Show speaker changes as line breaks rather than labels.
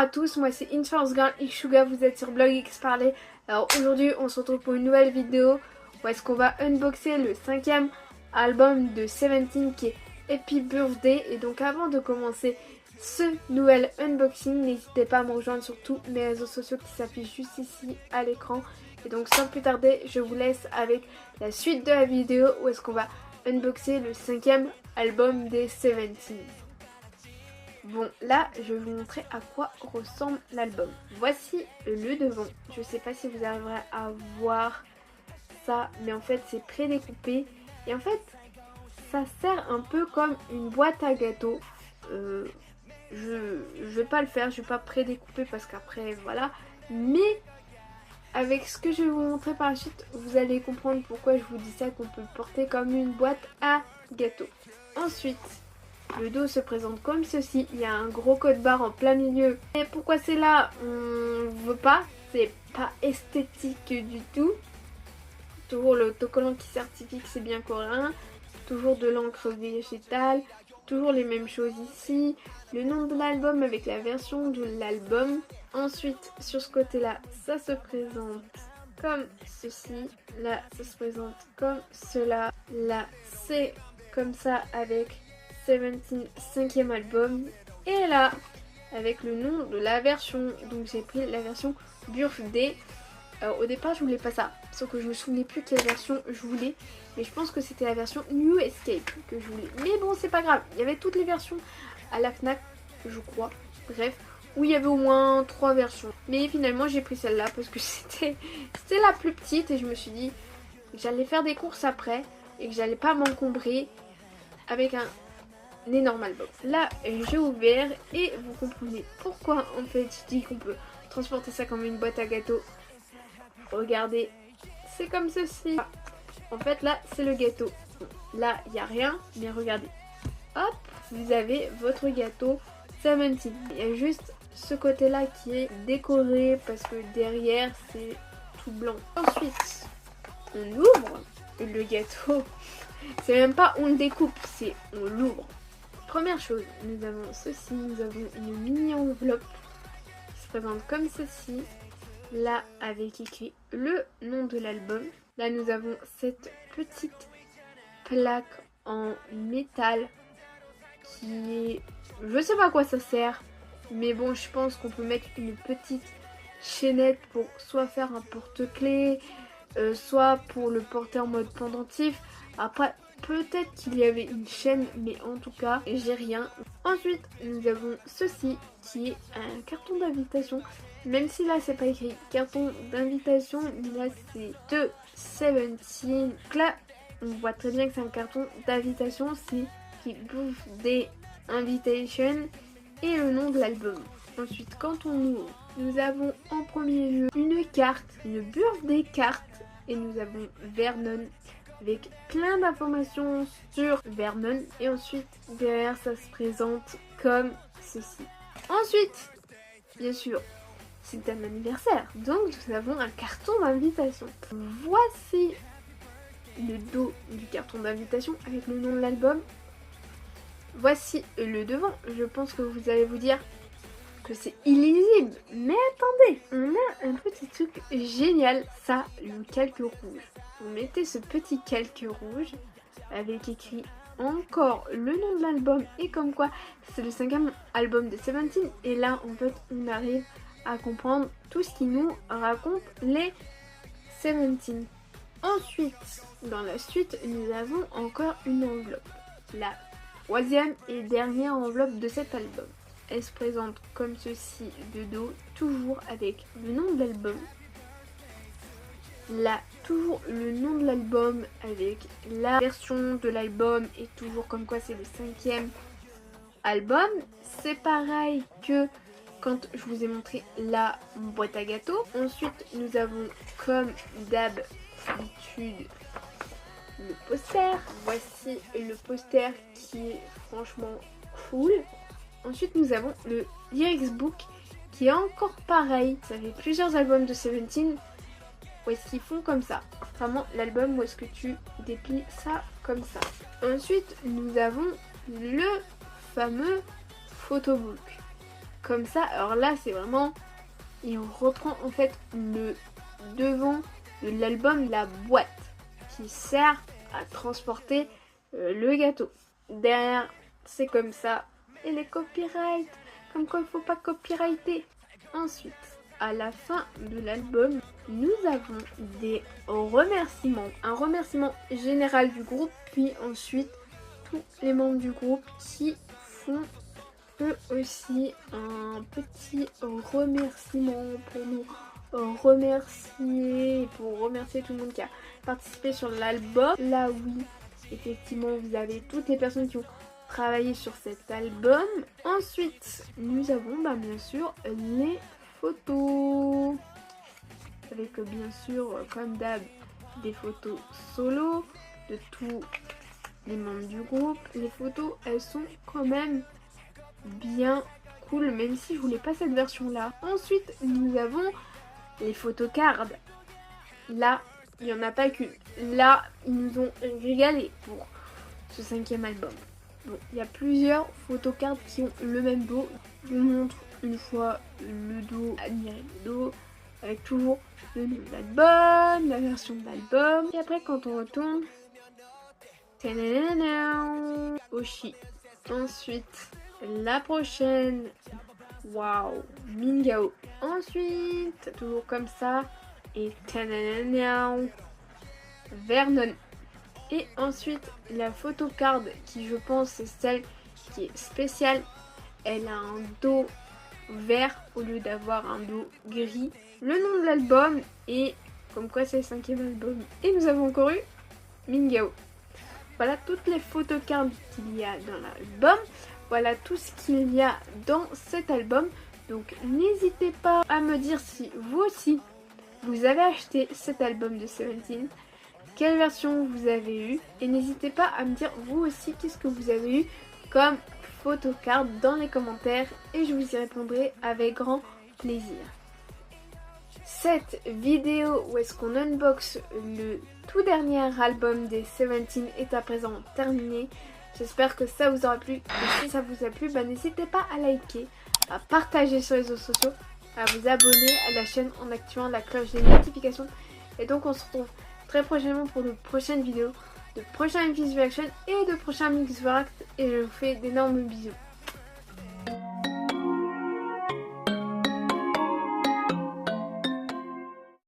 à tous, moi c'est Influence Girl Xsuga, vous êtes sur Blog X Parler. Alors aujourd'hui on se retrouve pour une nouvelle vidéo où est-ce qu'on va unboxer le 5e album de Seventeen qui est Happy Birthday. Et donc avant de commencer ce nouvel unboxing, n'hésitez pas à me rejoindre sur tous mes réseaux sociaux qui s'affichent juste ici à l'écran. Et donc sans plus tarder, je vous laisse avec la suite de la vidéo où est-ce qu'on va unboxer le 5e album des Seventeen. Bon, là, je vais vous montrer à quoi ressemble l'album. Voici le devant. Je sais pas si vous arriverez à voir ça, mais en fait, c'est prédécoupé. Et en fait, ça sert un peu comme une boîte à gâteaux. Je vais pas le faire, je vais pas prédécouper parce qu'après, voilà. Mais avec ce que je vais vous montrer par la suite, vous allez comprendre pourquoi je vous dis ça, qu'on peut le porter comme une boîte à gâteaux. Ensuite, le dos se présente comme ceci, il y a un gros code barre en plein milieu. Et pourquoi c'est là? On veut pas, c'est pas esthétique du tout. Toujours le autocollant qui certifie que c'est bien coréen. Toujours de l'encre végétale. Toujours les mêmes choses ici. Le nom de l'album avec la version de l'album. Ensuite, sur ce côté-là, ça se présente comme ceci. Là, ça se présente comme cela. Là, c'est comme ça avec Seventeen 5e album. Et là, avec le nom de la version. Donc j'ai pris la version Birthday. Alors au départ je voulais pas ça, sauf que je me souvenais plus quelle version je voulais. Mais je pense que c'était la version New Escape que je voulais. Mais bon, c'est pas grave, il y avait toutes les versions à la FNAC, je crois. Bref, où il y avait au moins 3 versions. Mais finalement j'ai pris celle-là parce que c'était la plus petite. Et je me suis dit que j'allais faire des courses après et que j'allais pas m'encombrer avec un énorme album. Là j'ai ouvert et vous comprenez pourquoi en fait je dis qu'on peut transporter ça comme une boîte à gâteaux. Regardez, c'est comme ceci. En fait là c'est le gâteau. Là il n'y a rien, mais regardez. Hop, vous avez votre gâteau Seventeen. Il y a juste ce côté là qui est décoré parce que derrière c'est tout blanc. Ensuite on ouvre le gâteau. C'est même pas on le découpe, c'est on l'ouvre. Première chose, nous avons ceci, nous avons une mini enveloppe qui se présente comme ceci. Là avec écrit le nom de l'album. Là nous avons cette petite plaque en métal qui est... Je sais pas à quoi ça sert. Mais bon, je pense qu'on peut mettre une petite chaînette pour soit faire un porte-clés, soit pour le porter en mode pendentif. Après, peut-être qu'il y avait une chaîne, mais en tout cas, j'ai rien. Ensuite, nous avons ceci qui est un carton d'invitation. Même si là, c'est pas écrit carton d'invitation, là, c'est de Seventeen. Donc là, on voit très bien que c'est un carton d'invitation. C'est qui Birthday Invitation et le nom de l'album. Ensuite, quand on ouvre, nous avons en premier lieu une carte, une birthday carte. Et nous avons Vernon avec plein d'informations sur Vernon. Et ensuite, derrière, ça se présente comme ceci. Ensuite, bien sûr, c'est un anniversaire. Donc, nous avons un carton d'invitation. Voici le dos du carton d'invitation avec le nom de l'album. Voici le devant. Je pense que vous allez vous dire que c'est illisible. Mais attendez, on a un petit truc génial. Ça, le calque rouge. Vous mettez ce petit calque rouge avec écrit encore le nom de l'album et comme quoi c'est le 5e album de Seventeen. Et là, en fait, on arrive à comprendre tout ce qui nous raconte les Seventeen. Ensuite, dans la suite, nous avons encore une enveloppe. La 3e et dernière enveloppe de cet album. Elle se présente comme ceci de dos, toujours avec le nom de l'album. Là, toujours le nom de l'album avec la version de l'album et toujours comme quoi c'est le 5e album. C'est pareil que quand je vous ai montré la boîte à gâteaux. Ensuite, nous avons comme d'habitude le poster. Voici le poster qui est franchement cool. Ensuite, nous avons le lyrics book qui est encore pareil. Ça fait plusieurs albums de Seventeen où est-ce qu'ils font comme ça. Vraiment l'album où est-ce que tu déplies ça comme ça. Ensuite, nous avons le fameux photobook. comme ça. Alors là c'est vraiment, et on reprend en fait le devant de l'album, la boîte qui sert à transporter le gâteau. Derrière c'est comme ça, et les copyrights, comme quoi il faut pas copyrighter. Ensuite, à la fin de l'album, nous avons des remerciements. Un remerciement général du groupe, puis ensuite tous les membres du groupe qui font eux aussi un petit remerciement pour nous remercier, pour remercier tout le monde qui a participé sur l'album. Là oui, effectivement, vous avez toutes les personnes qui ont travaillé sur cet album. Ensuite, nous avons bien sûr les photos. Avec bien sûr, comme d'hab, des photos solo de tous les membres du groupe. Les photos, elles sont quand même bien cool, même si je voulais pas cette version là. Ensuite, nous avons les photocards. Là, il n'y en a pas qu'une. Là, ils nous ont régalé pour ce 5e album. Bon, il y a plusieurs photocards qui ont le même dos. Je vous montre une fois le dos, admirer le dos, avec toujours le nom de l'album, la version de l'album. Et après, quand on retourne, Oshi. Ensuite, la prochaine, waouh, Mingao. Ensuite, toujours comme ça, et Vernon. Et ensuite, la photocard qui je pense c'est celle qui est spéciale. Elle a un dos vert au lieu d'avoir un dos gris. Le nom de l'album et comme quoi c'est le 5e album. Et nous avons encore eu Mingao. Voilà toutes les photocards qu'il y a dans l'album. Voilà tout ce qu'il y a dans cet album. Donc n'hésitez pas à me dire si vous aussi vous avez acheté cet album de Seventeen. Quelle version vous avez eu, et n'hésitez pas à me dire vous aussi qu'est-ce que vous avez eu comme photocard dans les commentaires et je vous y répondrai avec grand plaisir. Cette vidéo où est-ce qu'on unbox le tout dernier album des Seventeen est à présent terminée. J'espère que ça vous aura plu et si ça vous a plu, n'hésitez pas à liker, à partager sur les réseaux sociaux, à vous abonner à la chaîne en activant la cloche des notifications et donc on se retrouve très prochainement pour de prochaines vidéos, de prochaines Mix Reaction et de prochains Mix React et je vous fais d'énormes bisous.